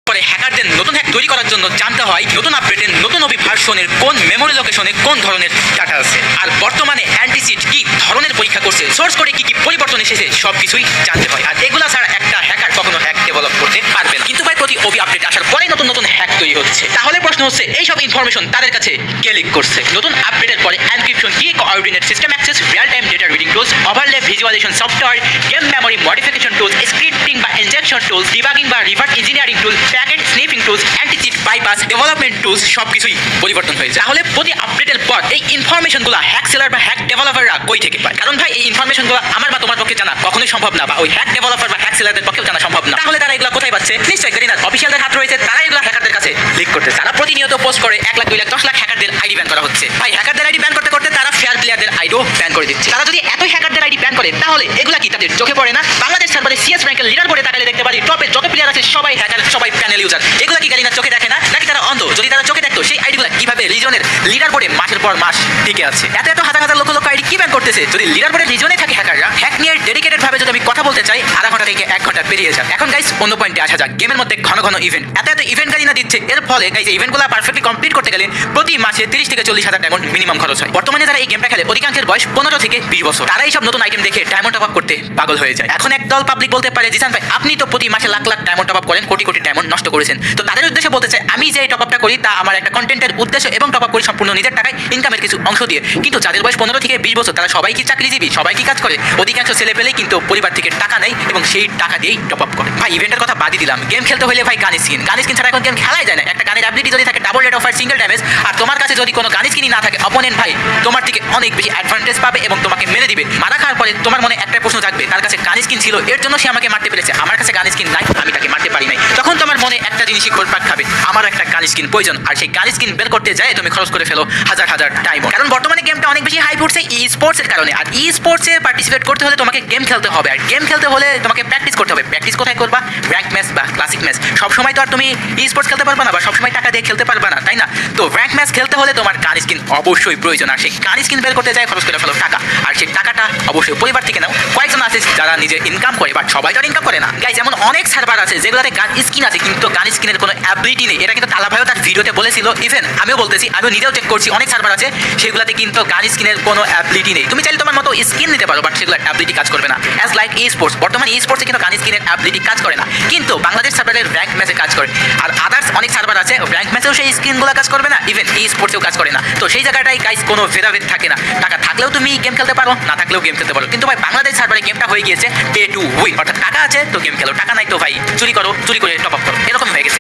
পরে হ্যাকারদের নতুন হ্যাক তৈরি করার জন্য জানতে হয় নতুন আপডেটের নতুন ভার্সনের কোন মেমোরি লোকেশনে কোন ধরনের ডাটা আছে, আর বর্তমানে অ্যান্টিচিট কি ধরনের পরীক্ষা করছে, সোর্স কোডে কি কি পরিবর্তন এসেছে, সব কিছুই জানতে হয়। আর এগুলা ছাড়া একটা হ্যাকার কখনো হ্যাক ডেভেলপ করতে পারবে না। কিন্তু ভাই প্রতি আপডেট আসার পরে নতুন নতুন হ্যাক তৈরি হচ্ছে। তাহলে প্রশ্ন হচ্ছে এইসব ইনফরমেশন তাদের কাছে কে লিক করছে? নতুন আপডেটের পরে এনক্রিপশন কি, coordinate system access, real time data reading tools, overlay visualisation software, game memory modification tools, scripting বা ইনজেকশন টুলস, ডিবাগিং বা reverse engineering tool, packet sniffing tools, anticheat bypass development tools, সবকিছুই পরিবর্তন হয়েছে। তাহলে প্রতি আপডেটের পর এই ইনফরমেশনগুলো হ্যাক সেলার বা হ্যাক ডেভেলপাররা কই থেকে পায়? কারণ ভাই এই ইনফরমেশনগুলো আমার বা তোমার পক্ষে জানা কখনোই সম্ভব না, বা ওই হ্যাক ডেভেলপার বা হ্যাক সেলারদের পক্ষেও জানা সম্ভব না। তাহলে তারা এগুলো কোথায় পাচ্ছে? নিশ্চয়ই গেরিনার অফিসিয়ালদের হাত রয়েছে, তারা এগুলো হ্যাকারদের কাছে লিক করতেছে। তারা প্রতিনিয়ত পোস্ট করে 1 লাখ 2 লাখ 10 লাখ হ্যাকারদের আইডি ব্যান করা হচ্ছে। ভাই হ্যাকারদের আইডি ব্যান করতে করতে তারা ফেয়ার প্লেয়ারদের আইডিও ব্যান করে দিচ্ছে। তারা যদি এতই হ্যাকারদের আইডি ব্যান করে তাহলে এগুলা কি তাদের চোখে পড়ে না? বাংলাদেশ সার্ভারে সিএস র্যাঙ্কের লিডার বোর্ডে তাকালে দেখতে পারি টপে যত প্লেয়ার আছে সবাই হ্যাকার, সবাই প্যানেল ইউজার। এগুলা কি গেরিনার চোখে দেখে না, নাকি তারা অন্ধ? যদি তারা চোখে দেখতো সেই আইডিগুলো কিভাবে রিজনের লিডার বোর্ডে মাসের পর মাস টিকে আছে? এত এত হাজার হাজার লক্ষ লক্ষ আইডি কি ব্যান করতেছে? যদি লিডার বোর্ডে রিজনে থাকে হ্যাকাররা, হ্যাক নিয়ে ডেডিকেটেড ভাবে যদি আমি কথা বলতে চাই, আধা ঘন্টা থেকে 1 ঘন্টা পেরিয়ে যায়। এখন গাইস অন্য পয়েন্টে আসা যাক। গেমের মধ্যে ঘন ঘন ইভেন্ট, এত ইভেন্ট গাড়ি না দিচ্ছে, এর ফলে গাইস ইভেন্টগুলো পারফেক্টলি কমপ্লিট করতে গেলে প্রতি মাসে 30 থেকে 40 হাজার ডায়মন্ড মিনিমাম খরচ হয়। বর্তমানে যারা এই গেমটা খেলে অধিকাংশের বয়স 15 থেকে 20 বছর। তারা এইসব নতুন আইটেম দেখে ডায়মন্ড টপ আপ করতে পাগল হয়ে যায়। এখন একদল পাবলিক বলতে পারে জিসান ভাই আপনি তো প্রতি মাসে lakh lakh diamond top up করেন, কোটি কোটি ডায়মন্ড নষ্ট করেছেন। তো তাদের উদ্দেশ্যে বলতে চাই আমি যে এই টপ আপটা করি তা আমার একটা কন্টেন্টের উদ্দেশ্য এবং টপ আপ করি সম্পূর্ণ নিজের টাকায়, ইনকামের কিছু অংশ দিয়ে। কিন্তু যাদের বয়স 15 থেকে 20 বছর তারা সবাই কি চাকরিজীবী, সবাই কি কাজ করে? অধিকাংশ ছেলে পেলেই কিন্তু পরিবার থেকে টাকা নেয় এবং সেই টাকা দিয়েই টপ আপ করে। ভাই ইভেন্টের কথা বাদই দিলাম, গেম খেলতে হলে ভাই গান স্কিন ছাড়া এখন গেম খেলাই যায় না। একটা গানের অ্যাবিলিটি যদি থাকে double rate of fire, single damage, আর তোমার কাছে যদি কোনো গান স্কিনই না থাকে, অপোনেন্ট ভাই তোমার থেকে অনেক বেশি অ্যাডভান্টেজ পাবে এবং তোমাকে মেরে দিবে। মারা খাওয়ার পরে তোমার মনে একটা প্রশ্ন থাকবে, তার কাছে গান স্কিন ছিল এর জন্য সে আমাকে মারতে পেরেছে, আমার কাছে গান স্কিন নাই, আমি তাকে মারতে পারি নাই। তখন তোমার মনে একটা জিনিসই ঘুরপাক খাবে, আমার একটা গান স্কিন প্রয়োজন। আর সেই গান স্কিন বের করতে যায় তুমি খরচ করে ফেলো হাজার হাজার টাইম। কারণ বর্তমানে গেমটা অনেক বেশি হাইপ উঠছে ই স্পোর্টস এর কারণে। আর ই স্পোর্টসে পার্টিসিপেট করতে হলে তোমাকে গেম খেলতে হবে, আর গেম খেলতে হলে তোমাকে প্র্যাকটিস করতে হবে। প্র্যাকটিস কোথায় করবা? র্যাঙ্ক ম্যাচ বা ক্লাসিক ম্যাচ। সবসময় তো আর তুমি ই স্পোর্টস খেলতে পারবা না, বা সবসময় টাকা দিয়ে খেলতে পারবা না, তাই না? তো র্যাঙ্ক ম্যাচ খেলতে হলে তোমার গান স্কিন অবশ্যই প্রয়োজন। আর সেই গান স্কিন বের করতে যায় খরচ করে ফেলো টাকা, আর সেই টাকাটা অবশ্যই পরিবার থেকে নাও। কয়েকজন আছে যারা নিজে ইনকাম করে, বাট সবাই তো ইনকাম করে না গাইজ। যেমন অনেক সার্ভার আছে যেগুলোতে গান স্কিন আছে কিন্তু গান স্কিনের কোনো অ্যাবিলিটি নেই। এটা কিন্তু তালা ভাইও তার ভিডিওতে বলেছিল, ইভেন আমিও বলতেছি, আমিও নিজেও চেক করছি। অনেক সার্ভার আছে সেগুলোতে কিন্তু গান স্কিনের কোনো অ্যাবিলিটি নেই। তুমি চাইলে তোমার মতো স্কিন নিতে পারো, বাট সেগুলো অ্যাবিলিটি কাজ করবে না। অ্যাজ লাইক ই স্পোর্টস, বর্তমানে ই স্পোর্টসে কিন্তু গান স্কিনের অ্যাবিলিটি কাজ করে না, কিন্তু বাংলাদেশ সার্ভারের র্যাঙ্ক ম্যাচে কাজ করে। আর আদার্স অনেক সার্ভার আছে র্যাঙ্ক ম্যাচেও সেই স্কিনগুলো কাজ করবে না, ইভেন ই স্পোর্টসেও কাজ করে না। তো সেই জায়গাটাই গাইজ কোনো ভেদাভেদ থাকে না। টাকা থাকলেও তুমি গেম খেলতে পারো, না থাকলেও গেম খেলতে পারো। কিন্তু ভাই বাংলাদেশ সার্ভারে গেমটা হয়ে গিয়েছে পে টু উইন, অর্থাৎ টাকা আছে তো গেম খেলো, টাকা নাই তো ভাই চুরি করো, চুরি করে টপ আপ করো, এরকমই হয়ে গেছে।